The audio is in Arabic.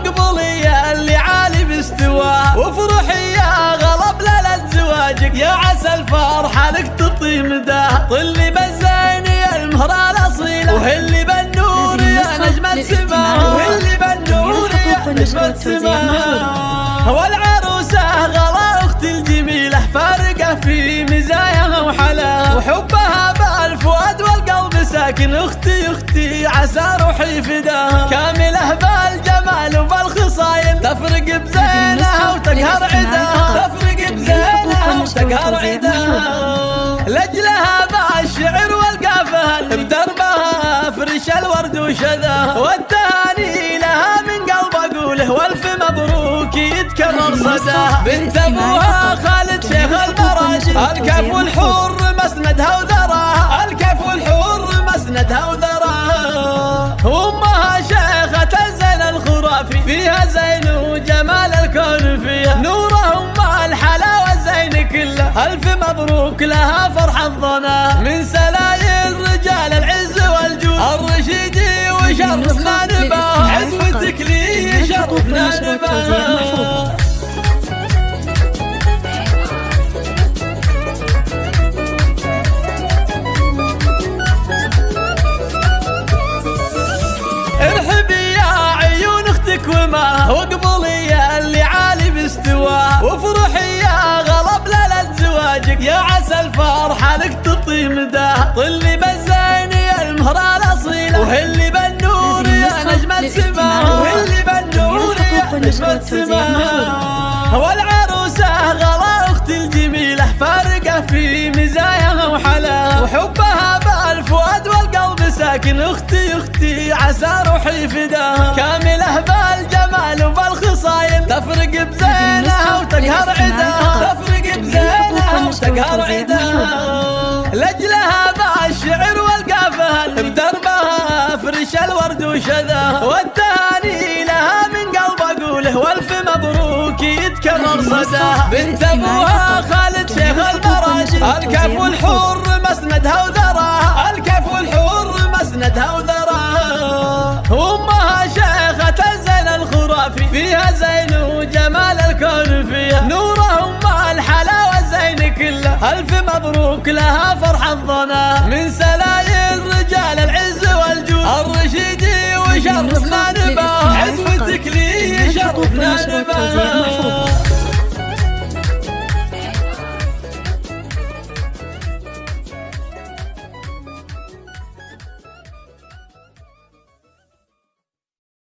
واقبلي اللي عالي باستواه، وافرحي يا غلب ليلة زواجك، يا عسى الفرحة لك تطي مداه. طلي بالزين يا المهرة الأصيلة، وهلي بالنور يا نجمة سماه، وهلي بالنور يا نجمة سماه. والعروسة غلا أختي الجميلة، فارقة في مزاياها وحلاها، وحبها بالفؤاد والقلب ساكن. أختي عسى روحي فداها، كاملة بالجمال وبالخصايل، تفرق بزينها وتقهر عداها، تفرق بزينها وتقهر عداها. لجلها بالشعر والقافها، بدربها فرش الورد وشذاها، والتهاني لها من قلب أقوله، والف مبروك يتكرر صداها. بنت أبوها خالد شيخ المراجل، الكف والحور مسندها وذراها، الكف والحور مسندها وذراها. وأمها شيخة الزين الخرافي، فيها زين وجمال الكون فيها، نوره أم الحلاوة الزين كله، ألف مبروك لها فرح الظنا. من سلايل رجال العز والجود، الرشيدي وشرفنا نباه، عزوتك لي شرفنا نباه. ارحبي يا عيون اختك وماها، واقبلي اللي عالي باستواه، وافرحي يا غلب ليلة زواجك، يا عسى الفرحة لك تطي مداه. طلي بالزين يا المهرة الأصيلة، وهلي بالنور يا نجمة سماه، وهلي بالنور يا نجمة سماه. والعروسة غلا أختي الجميلة، فارقة في مزاياها وحلاها، وحبها بالفؤاد والقلب ساكن. أختي عسى روحي فداها، كاملة بالجمال وبالخصايل، تفرق بزينها وتقهر عداها، تفرق بزينها وتقهر عداها. لجلها بالشعر والقافها، بدربها فرش الورد وشذاها، والتهاني لها من قلب أقوله، والف مبروك يتكرر صداها. بنت أبوها خالد شيخ المراجل، الكف والحور مسندها وذراها، الكف والحور مسندها وذراها. وأمها شيخة الزين الخرافي، فيها زين وجمال الكون فيها، نوره أم الحلاوة الزين كله، ألف مبروك لها فرح الظنا. من سلايل رجال العز والجود، الرشيدي وشرفنا نباه، عزوتك لي شرفنا نباه.